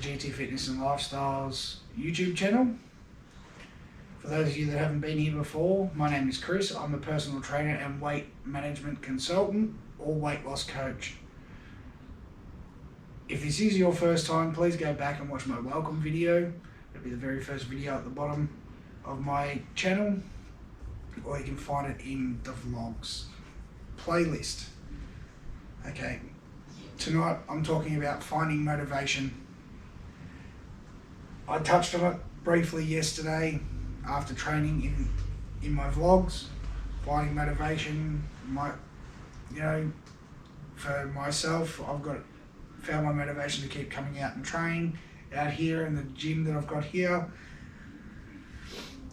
GT Fitness and Lifestyles YouTube channel. For those of you that haven't been here before, my name is Chris. I'm a personal trainer and weight management consultant or weight loss coach. If this is your first time, please go back and watch my welcome video. It'll be the very first video at the bottom of my channel, or you can find it in the vlogs playlist. Okay, tonight I'm talking about finding motivation. I touched on it briefly yesterday after training in my vlogs. Finding motivation, for myself, found my motivation to keep coming out and train out here in the gym that I've got here.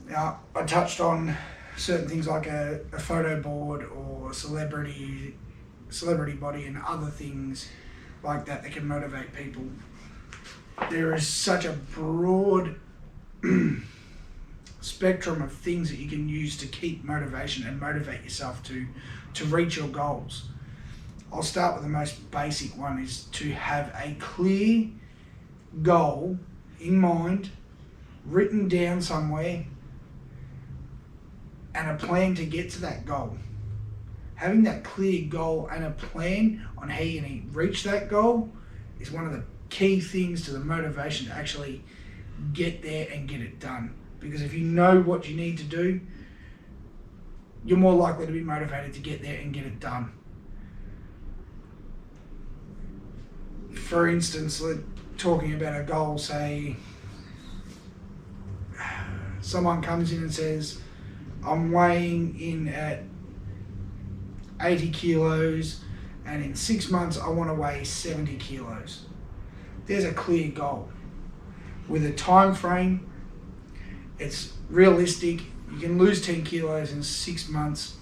Now, I touched on certain things like a photo board or celebrity body and other things like that can motivate people. There is such a broad spectrum of things that you can use to keep motivation and motivate yourself to reach your goals. I'll start with the most basic one, is to have a clear goal in mind, written down somewhere, and a plan to get to that goal. Having that clear goal and a plan on how you're going to reach that goal is one of the key things to the motivation to actually get there and get it done. Because if you know what you need to do, you're more likely to be motivated to get there and get it done. For instance, talking about a goal, say someone comes in and says, I'm weighing in at 80 kilos and in 6 months I want to weigh 70 kilos. There's a clear goal with a time frame. It's realistic. You can lose 10 kilos in 6 months.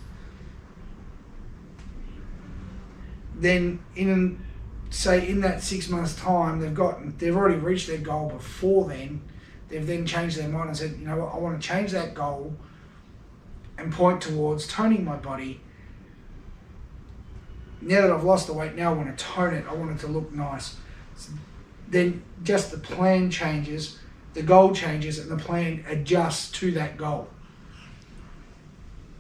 Then in that 6 months time, they've already reached their goal before then. They've then changed their mind and said, you know what, I want to change that goal and point towards toning my body. Now that I've lost the weight, now I want to tone it. I want it to look nice. Then just the plan changes, the goal changes, and the plan adjusts to that goal.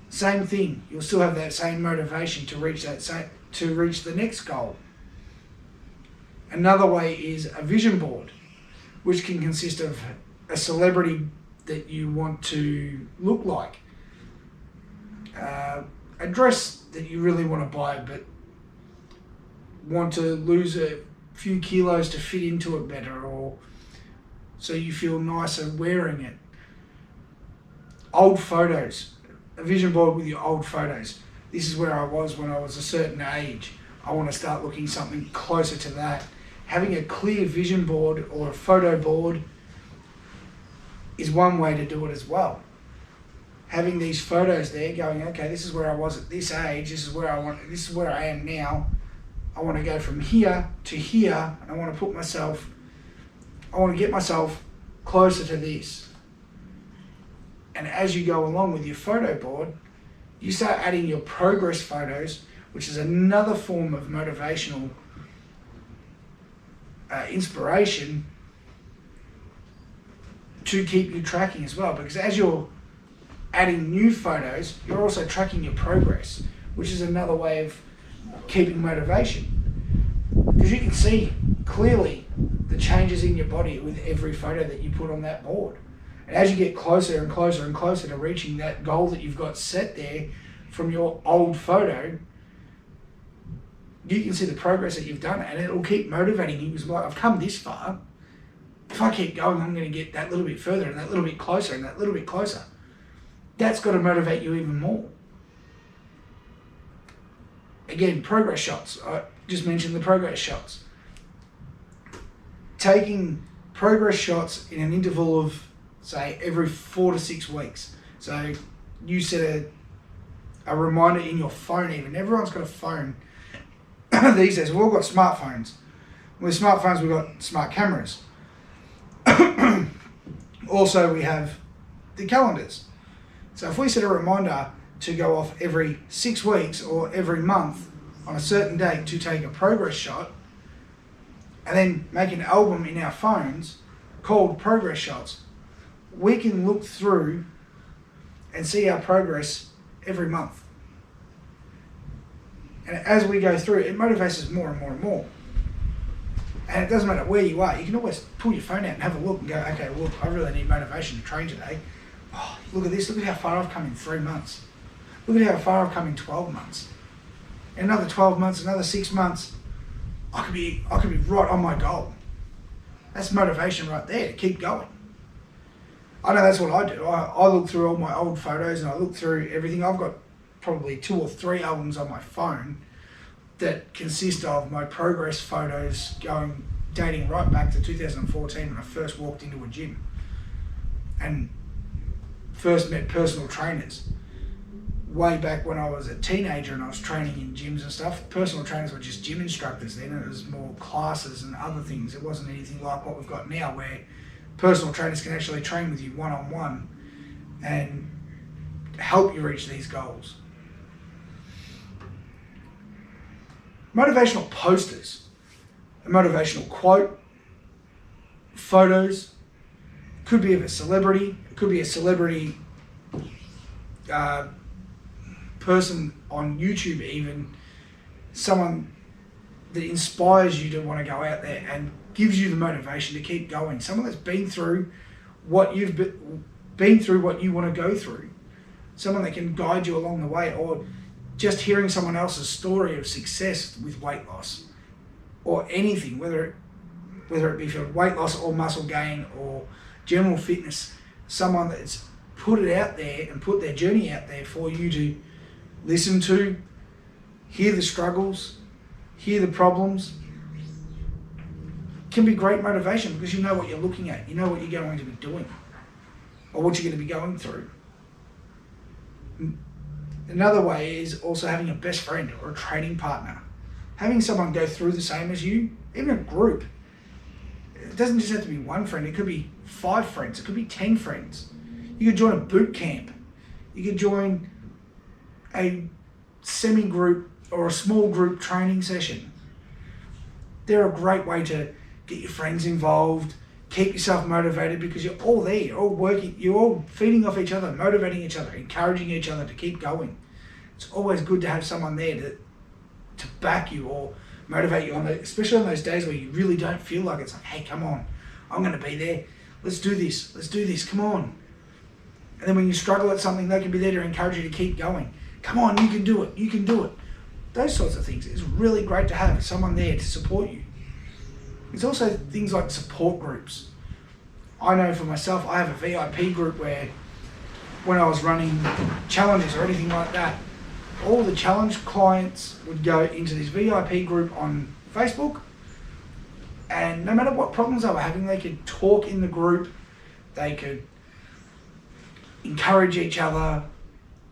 Same thing. You'll still have that same motivation to reach the next goal. Another way is a vision board, which can consist of a celebrity that you want to look like, a dress that you really want to buy but want to lose a few kilos to fit into it better, or so you feel nicer wearing it. Old photos, a vision board with your old photos. This is where I was when I was a certain age. I want to start looking something closer to that. Having a clear vision board or a photo board is one way to do it as well. Having these photos there going, okay, this is where I was at this age, this is where I am now. I want to go from here to here, and I want to get myself closer to this. And as you go along with your photo board, you start adding your progress photos, which is another form of motivational inspiration to keep you tracking as well. Because as you're adding new photos, you're also tracking your progress, which is another way of keeping motivation. Because you can see clearly the changes in your body with every photo that you put on that board. And as you get closer and closer and closer to reaching that goal that you've got set there from your old photo, you can see the progress that you've done, and it'll keep motivating you. Because I've come this far. If I keep going, I'm going to get that little bit further and that little bit closer and that little bit closer. That's got to motivate you even more. Again, progress shots. I just mentioned the progress shots. Taking progress shots in an interval of, say, every 4 to 6 weeks. So you set a reminder in your phone even. Everyone's got a phone these days. We've all got smartphones. With smartphones, we've got smart cameras. Also, we have the calendars. So if we set a reminder to go off every 6 weeks or every month on a certain date to take a progress shot, and then make an album in our phones called progress shots. We can look through and see our progress every month. And as we go through, it motivates us more and more and more. And it doesn't matter where you are, you can always pull your phone out and have a look and go, okay, look, I really need motivation to train today. Oh, look at this, look at how far I've come in 3 months. Look at how far I've come in 12 months. In another 12 months, another 6 months, I could be right on my goal. That's motivation right there to keep going. I know that's what I do. I look through all my old photos and I look through everything. I've got probably 2 or 3 albums on my phone that consist of my progress photos dating right back to 2014 when I first walked into a gym and first met personal trainers. Way back when I was a teenager and I was training in gyms and stuff, personal trainers were just gym instructors then, and it was more classes and other things. It wasn't anything like what we've got now where personal trainers can actually train with you one-on-one and help you reach these goals. Motivational posters, a motivational quote, photos, could be of a celebrity, it could be a celebrity person on YouTube even, someone that inspires you to want to go out there and gives you the motivation to keep going. Someone that's been through what you've been through, what you want to go through. Someone that can guide you along the way, or just hearing someone else's story of success with weight loss or anything, whether it be for weight loss or muscle gain or general fitness, someone that's put it out there and put their journey out there for you to listen to, hear the struggles, hear the problems, can be great motivation because you know what you're looking at, you know what you're going to be doing or what you're going to be going through. Another way is also having a best friend or a training partner. Having someone go through the same as you, even a group. It doesn't just have to be one friend, it could be 5 friends, it could be 10 friends. You could join a boot camp. You could join a semi-group or a small group training session. They're a great way to get your friends involved, keep yourself motivated because you're all there, you're all working, you're all feeding off each other, motivating each other, encouraging each other to keep going. It's always good to have someone there to back you or motivate you, especially on those days where you really don't feel like it's like, hey, come on, I'm going to be there. Let's do this, come on. And then when you struggle at something, they can be there to encourage you to keep going. Come on, you can do it. Those sorts of things. It's really great to have someone there to support you. There's also things like support groups. I know for myself, I have a VIP group where when I was running challenges or anything like that, all the challenge clients would go into this VIP group on Facebook, and no matter what problems they were having, they could talk in the group, they could encourage each other,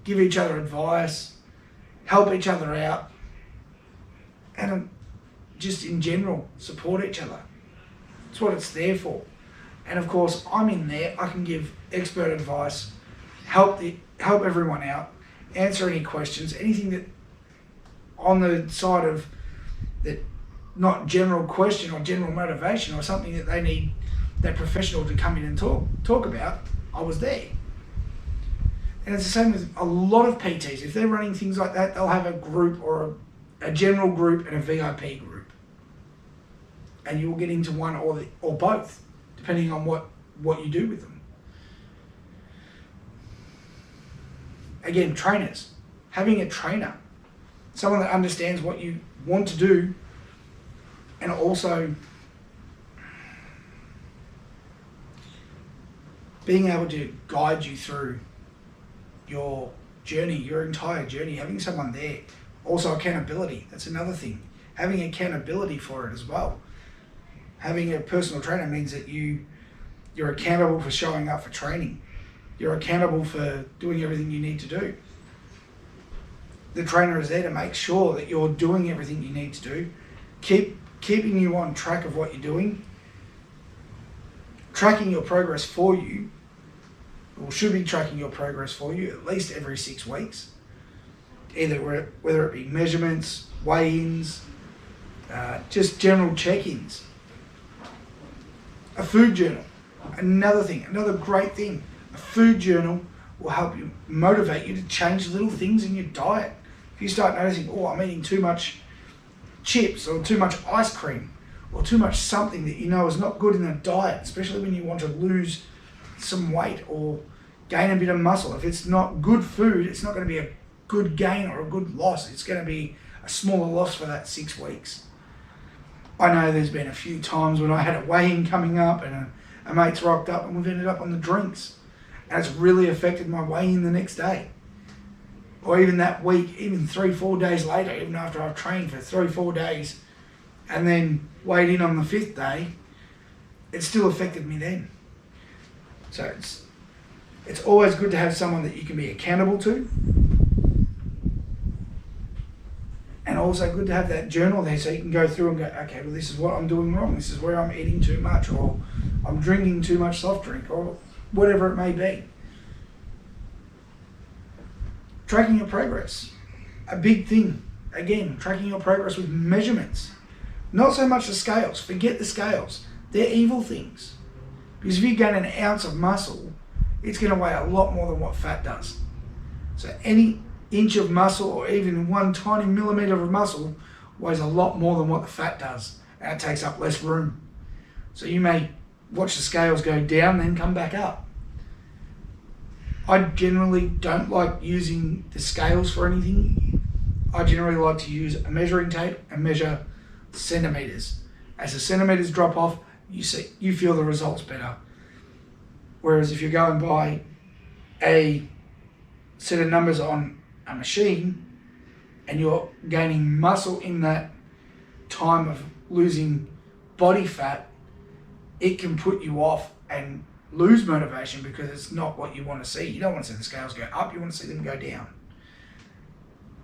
give each other advice, help each other out, and just in general, support each other. That's what it's there for. And of course, I'm in there, I can give expert advice, help everyone out, answer any questions, anything that on the side of that, not general question or general motivation or something that they need that professional to come in and talk about, I was there. And it's the same with a lot of PTs. If they're running things like that, they'll have a group or a general group and a VIP group. And you will get into one or both, depending on what you do with them. Again, trainers. Having a trainer, someone that understands what you want to do and also being able to guide you through your journey, your entire journey, having someone there. Also accountability, that's another thing. Having accountability for it as well. Having a personal trainer means that you're accountable for showing up for training. You're accountable for doing everything you need to do. The trainer is there to make sure that you're doing everything you need to do, keeping you on track of what you're doing, tracking your progress for you, or should be tracking your progress for you at least every 6 weeks. Either whether it be measurements, weigh-ins, just general check-ins A food journal, another thing, another great thing. A food journal will help you, motivate you to change little things in your diet. If you start noticing, oh, I'm eating too much chips or too much ice cream or too much something that you know is not good in a diet, especially when you want to lose some weight or gain a bit of muscle. If it's not good food, it's not going to be a good gain or a good loss. It's going to be a smaller loss for that 6 weeks. I know there's been a few times when I had a weigh-in coming up and a mate's rocked up and we've ended up on the drinks. And it's really affected my weigh-in the next day. Or even that week, even 3-4 days later, even after I've trained for 3-4 days and then weighed in on the 5th day, it still affected me then. So it's always good to have someone that you can be accountable to. And also good to have that journal there so you can go through and go, okay, well, this is what I'm doing wrong. This is where I'm eating too much, or I'm drinking too much soft drink, or whatever it may be. Tracking your progress. A big thing. Again, tracking your progress with measurements. Not so much the scales. Forget the scales. They're evil things. Because if you gain an ounce of muscle, it's going to weigh a lot more than what fat does. So any inch of muscle or even one tiny millimeter of muscle weighs a lot more than what the fat does, and it takes up less room. So you may watch the scales go down, then come back up. I generally don't like using the scales for anything. I generally like to use a measuring tape and measure centimeters. As the centimeters drop off, you feel the results better. Whereas if you're going by a set of numbers on a machine and you're gaining muscle in that time of losing body fat, it can put you off and lose motivation because it's not what you want to see. You don't want to see the scales go up, you want to see them go down.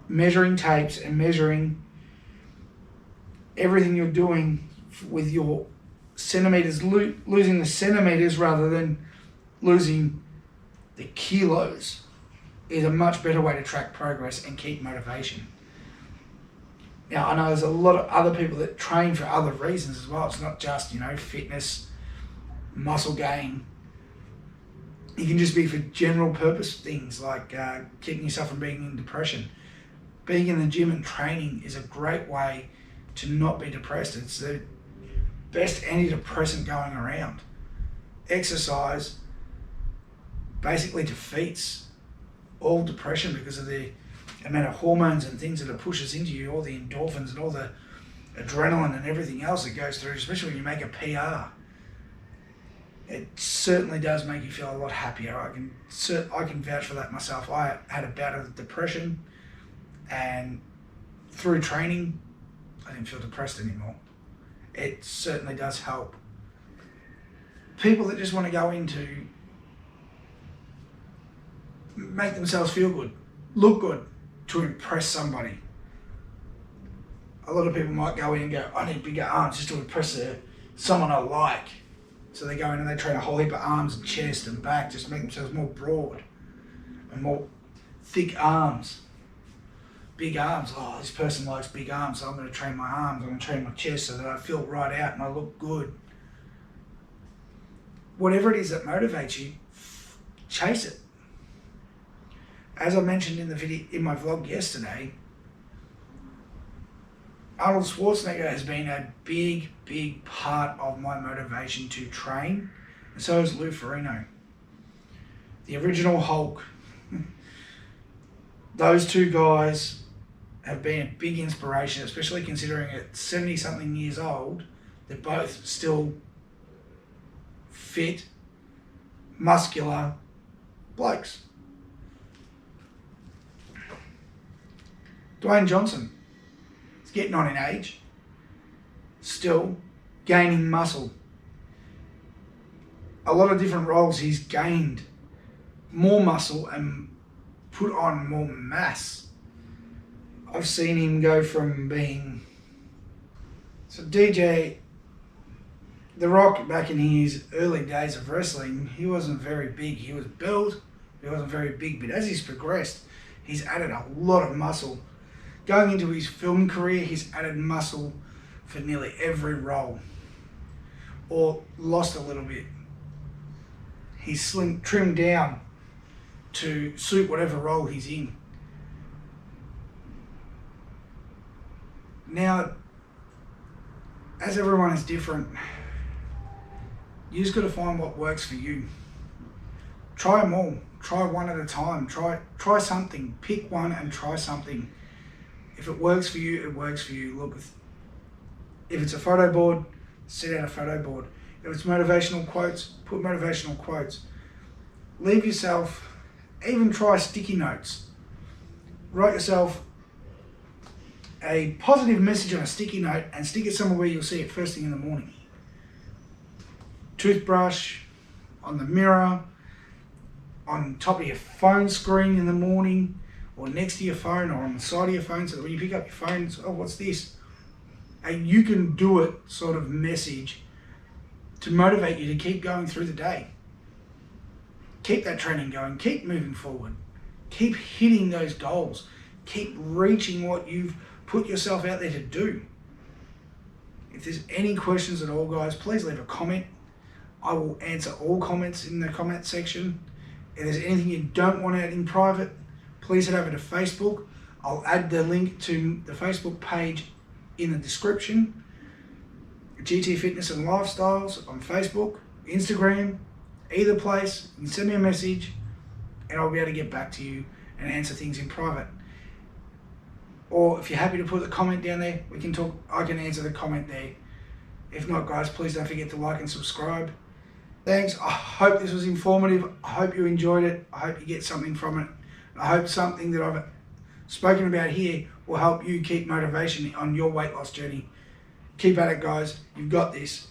Measuring tapes and measuring everything you're doing with your centimeters, losing the centimeters rather than losing the kilos, is a much better way to track progress and keep motivation. Now, I know there's a lot of other people that train for other reasons as well. It's not just, fitness, muscle gain. It can just be for general purpose things like keeping yourself from being in depression. Being in the gym and training is a great way to not be depressed. It's the best antidepressant going around. Exercise basically defeats all depression because of the amount of hormones and things that it pushes into you, all the endorphins and all the adrenaline and everything else that goes through, especially when you make a PR. It certainly does make you feel a lot happier. I can vouch for that myself. I had a bout of depression, and through training, I didn't feel depressed anymore. It certainly does help. People that just want to go into make themselves feel good, look good, to impress somebody. A lot of people might go in and go, I need bigger arms just to impress someone I like. So they go in and they train a whole heap of arms and chest and back just to make themselves more broad and more thick arms. Big arms, oh, this person likes big arms, so I'm going to train my arms, I'm going to train my chest so that I feel right out and I look good. Whatever it is that motivates you, chase it. As I mentioned in the video, in my vlog yesterday, Arnold Schwarzenegger has been a big, big part of my motivation to train, and so is Lou Ferrigno. The original Hulk. Those two guys have been a big inspiration, especially considering at 70-something years old, they're both still fit, muscular blokes. Dwayne Johnson is getting on in age, still gaining muscle. A lot of different roles, he's gained more muscle and put on more mass. I've seen him go from being... So DJ, The Rock, back in his early days of wrestling, he wasn't very big. He was built, he wasn't very big, but as he's progressed, he's added a lot of muscle. Going into his film career, he's added muscle for nearly every role. or lost a little bit. He's trimmed down to suit whatever role he's in. Now, as everyone is different, you just got to find what works for you. Try them all. Try one at a time. Try something. Pick one and try something. If it works for you, it works for you. Look, if it's a photo board, set out a photo board. If it's motivational quotes, put motivational quotes. Leave yourself, even try sticky notes. Write yourself a positive message on a sticky note and stick it somewhere where you'll see it first thing in the morning. Toothbrush, on the mirror, on top of your phone screen in the morning, or next to your phone, or on the side of your phone, so that when you pick up your phone, it's, oh, what's this? A you can do it sort of message to motivate you to keep going through the day. Keep that training going, keep moving forward, keep hitting those goals, keep reaching what you've put yourself out there to do. If there's any questions at all, guys, please leave a comment. I will answer all comments in the comment section. If there's anything you don't want out in private, please head over to Facebook. I'll add the link to the Facebook page in the description. GT Fitness and Lifestyles on Facebook, Instagram, either place. You can send me a message and I'll be able to get back to you and answer things in private. Or if you're happy to put a comment down there, we can talk. I can answer the comment there. If not, guys, please don't forget to like and subscribe. Thanks. I hope this was informative. I hope you enjoyed it. I hope you get something from it. I hope something that I've spoken about here will help you keep motivation on your weight loss journey. Keep at it, guys. You've got this.